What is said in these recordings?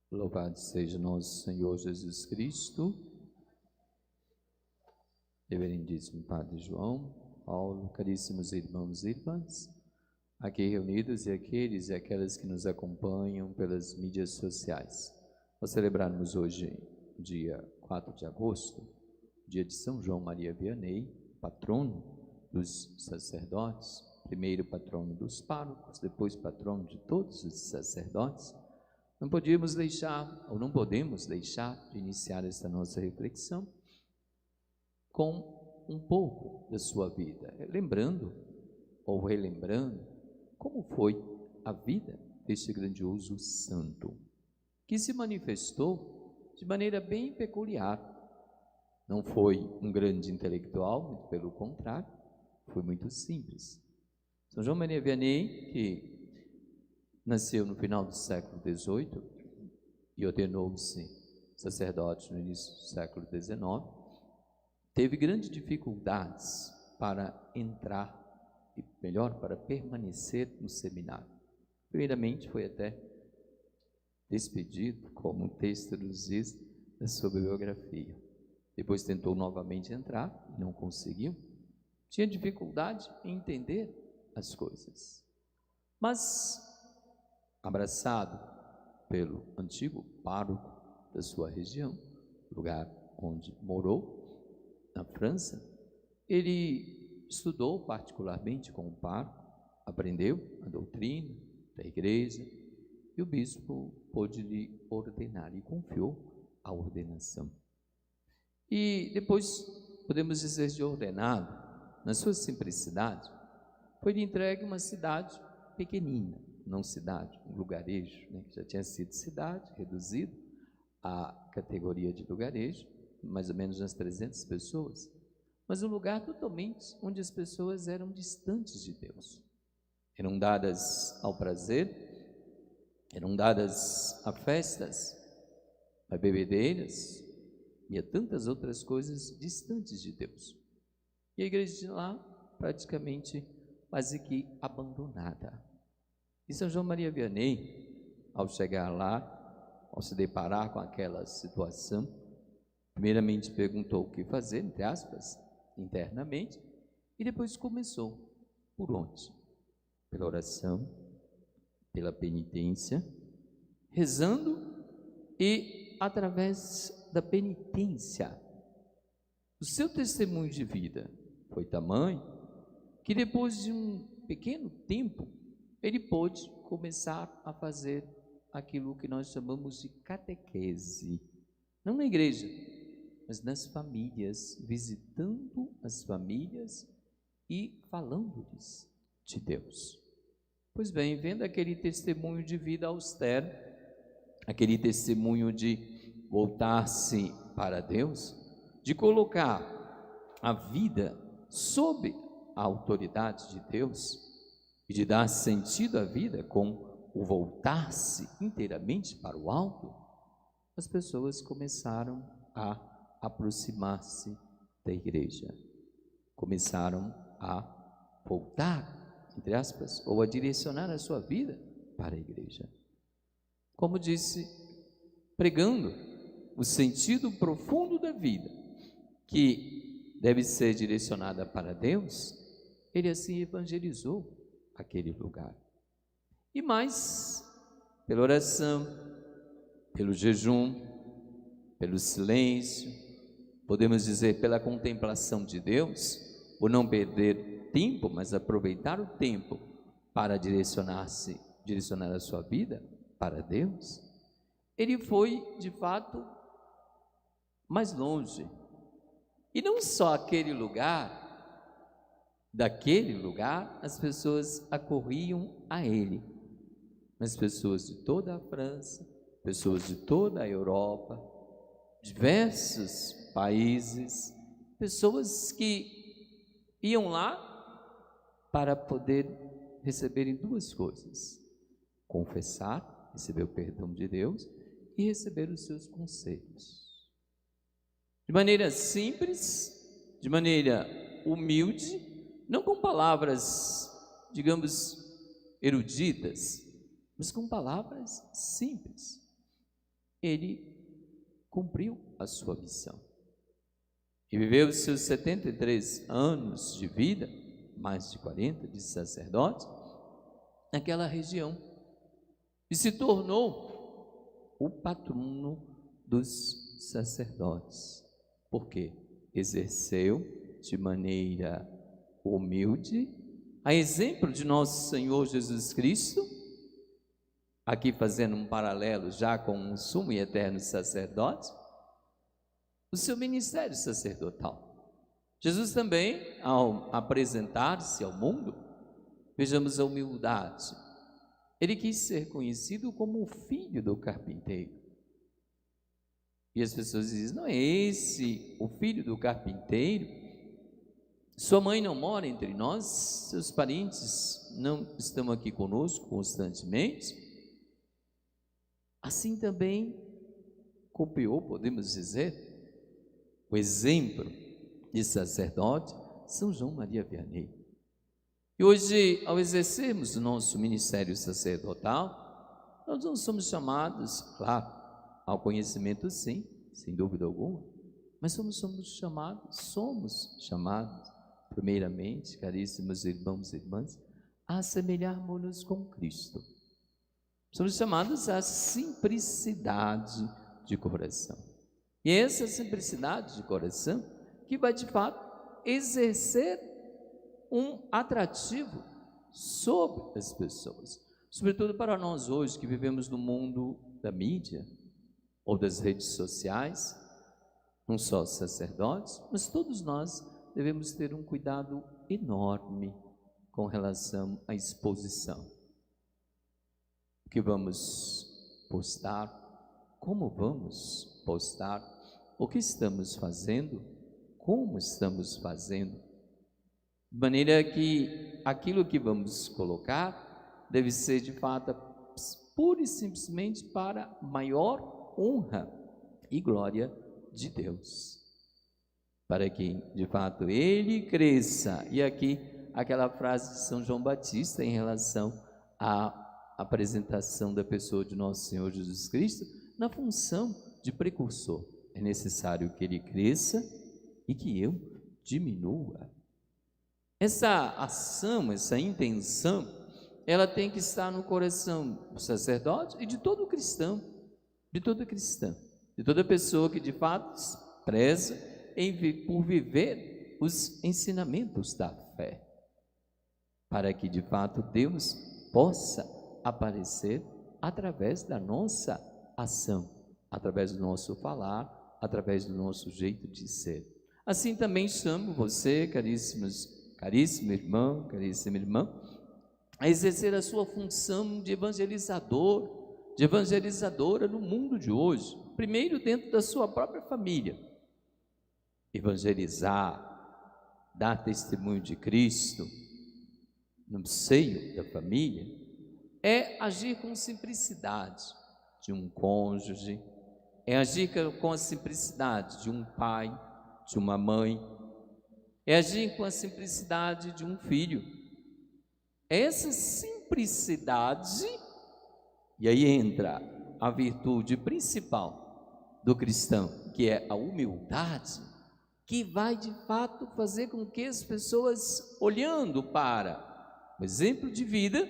Louvado seja nosso Senhor Jesus Cristo. Reverendíssimo Padre João Paulo, caríssimos irmãos e irmãs, aqui reunidos e aqueles e aquelas que nos acompanham pelas mídias sociais. Nós celebrarmos hoje, dia 4 de agosto, dia de São João Maria Vianney, patrono dos sacerdotes, primeiro patrono dos párocos, depois patrono de todos os sacerdotes. Não podemos deixar de iniciar esta nossa reflexão com um pouco da sua vida, lembrando ou relembrando como foi a vida deste grandioso santo, que se manifestou de maneira bem peculiar. Não foi um grande intelectual, muito pelo contrário, foi muito simples. São João Maria Vianney, que nasceu no final do século XVIII e ordenou-se sacerdote no início do século XIX, teve grandes dificuldades para entrar, e melhor, para permanecer no seminário. Primeiramente, foi até despedido, como o texto nos diz na sua biografia. Depois tentou novamente entrar, não conseguiu. Tinha dificuldade em entender as coisas. Mas, abraçado pelo antigo pároco da sua região, lugar onde morou, na França, ele estudou particularmente com o pároco, aprendeu a doutrina da igreja, e o bispo pôde lhe ordenar e confiou a ordenação. E depois, podemos dizer de ordenado, na sua simplicidade, foi-lhe entregue uma cidade pequenina, não cidade, um lugarejo, que já tinha sido cidade, reduzido à categoria de lugarejo, mais ou menos umas 300 pessoas, mas um lugar totalmente onde as pessoas eram distantes de Deus, eram dadas ao prazer, eram dadas a festas, a bebedeiras e a tantas outras coisas distantes de Deus. E a igreja de lá praticamente quase que abandonada. E São João Maria Vianney, ao chegar lá, ao se deparar com aquela situação, primeiramente perguntou o que fazer, entre aspas, internamente, e depois começou. Por onde? Pela oração, pela penitência, rezando, e através da penitência. O seu testemunho de vida foi tamanho que depois de um pequeno tempo, ele pôde começar a fazer aquilo que nós chamamos de catequese, não na igreja, mas nas famílias, visitando as famílias e falando-lhes de Deus. Pois bem, vendo aquele testemunho de vida austero, aquele testemunho de voltar-se para Deus, de colocar a vida sob a autoridade de Deus e de dar sentido à vida com o voltar-se inteiramente para o alto, as pessoas começaram a aproximar-se da igreja, começaram a voltar, entre aspas, ou a direcionar a sua vida para a igreja. Como disse, pregando o sentido profundo da vida, que deve ser direcionada para Deus, ele assim evangelizou aquele lugar. E mais, pela oração, pelo jejum, pelo silêncio, podemos dizer pela contemplação de Deus, por não perder tempo, mas aproveitar o tempo para direcionar a sua vida para Deus, ele foi de fato mais longe. E não só daquele lugar as pessoas acorriam a ele, mas pessoas de toda a França, pessoas de toda a Europa, diversos países, pessoas que iam lá para poder receberem duas coisas: confessar, receber o perdão de Deus, e receber os seus conselhos. De maneira simples, de maneira humilde, não com palavras, digamos, eruditas, mas com palavras simples. ele cumpriu a sua missão. E viveu os seus 73 anos de vida, mais de 40 de sacerdote, naquela região. E se tornou o patrono dos sacerdotes. Por quê? Exerceu de maneira humilde, a exemplo de nosso Senhor Jesus Cristo, aqui fazendo um paralelo já com um sumo e eterno sacerdote, o seu ministério sacerdotal. Jesus também, ao apresentar-se ao mundo, vejamos a humildade. Ele quis ser conhecido como o filho do carpinteiro. E as pessoas dizem, não é esse o filho do carpinteiro? Sua mãe não mora entre nós, seus parentes não estão aqui conosco constantemente. Assim também copiou, podemos dizer, o exemplo de sacerdote São João Maria Vianney. E hoje, ao exercermos o nosso ministério sacerdotal, nós não somos chamados, claro, ao conhecimento sim, sem dúvida alguma, mas somos chamados, primeiramente, caríssimos irmãos e irmãs, a assemelharmos-nos com Cristo. Somos chamados à simplicidade de coração. E é essa simplicidade de coração que vai, de fato, exercer um atrativo sobre as pessoas. Sobretudo para nós hoje que vivemos no mundo da mídia ou das redes sociais, não só os sacerdotes, mas todos nós devemos ter um cuidado enorme com relação à exposição. O que vamos postar, como vamos postar, o que estamos fazendo, como estamos fazendo, de maneira que aquilo que vamos colocar deve ser de fato pura e simplesmente para maior honra e glória de Deus, para que de fato Ele cresça. E aqui aquela frase de São João Batista em relação à apresentação da pessoa de nosso Senhor Jesus Cristo na função de precursor. É necessário que Ele cresça e que eu diminua. Essa ação, essa intenção, ela tem que estar no coração do sacerdote e de todo cristão, de toda cristã, de toda pessoa que de fato preza por viver os ensinamentos da fé, para que de fato Deus possa aparecer através da nossa ação, através do nosso falar, através do nosso jeito de ser. Assim também chamo você, caríssimo irmão, caríssima irmã, a exercer a sua função de evangelizador, de evangelizadora no mundo de hoje. Primeiro dentro da sua própria família. Evangelizar, dar testemunho de Cristo no seio da família, é agir com simplicidade de um cônjuge, é agir com a simplicidade de um pai, de uma mãe, é agir com a simplicidade de um filho. Essa simplicidade, e aí entra a virtude principal do cristão, que é a humildade, que vai de fato fazer com que as pessoas, olhando para o exemplo de vida,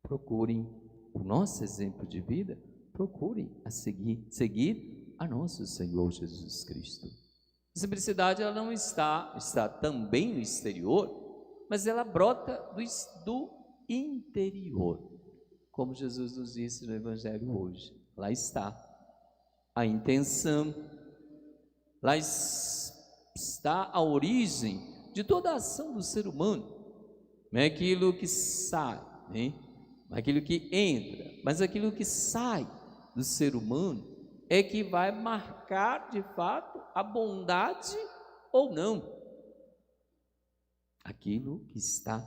procurem o nosso exemplo de vida, procurem seguir a nosso Senhor Jesus Cristo. A simplicidade, ela não está também no exterior, mas ela brota do interior, como Jesus nos disse no Evangelho hoje. Lá está a intenção, lá está a origem de toda a ação do ser humano. Não é aquilo que sai, não é aquilo que entra, mas aquilo que sai do ser humano é que vai marcar de fato a bondade ou não, aquilo que está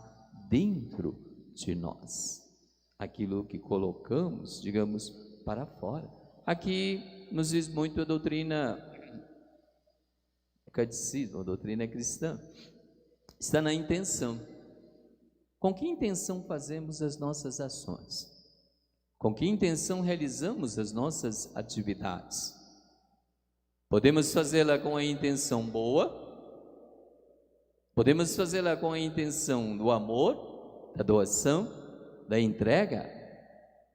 dentro de nós, aquilo que colocamos, digamos, para fora. Aqui nos diz muito a doutrina, o catecismo, a doutrina cristã, está na intenção. Com que intenção fazemos as nossas ações? Com que intenção realizamos as nossas atividades? Podemos fazê-la com a intenção boa, podemos fazê-la com a intenção do amor, da doação, da entrega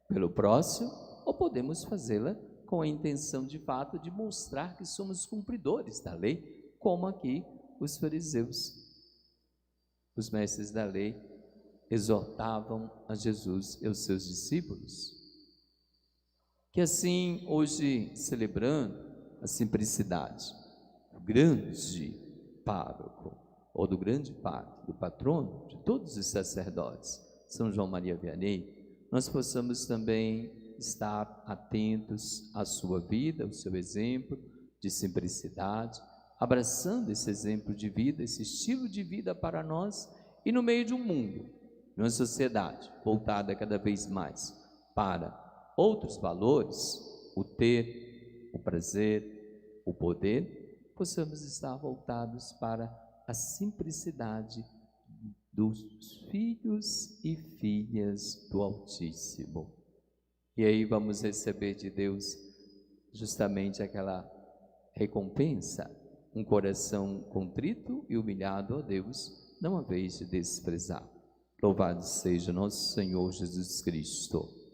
pelo próximo, ou podemos fazê-la com a intenção de fato de mostrar que somos cumpridores da lei, como aqui os fariseus, os mestres da lei, exortavam a Jesus e aos seus discípulos. Que assim, hoje, celebrando a simplicidade do grande pároco, ou do grande padre, do patrono de todos os sacerdotes, São João Maria Vianney, nós possamos também estar atentos à sua vida, ao seu exemplo de simplicidade, abraçando esse exemplo de vida, esse estilo de vida para nós, e no meio de um mundo, numa sociedade voltada cada vez mais para outros valores, o ter, o prazer, o poder, possamos estar voltados para a simplicidade dos filhos e filhas do Altíssimo. E aí vamos receber de Deus justamente aquela recompensa, um coração contrito e humilhado a Deus, não a vez de desprezar. Louvado seja nosso Senhor Jesus Cristo.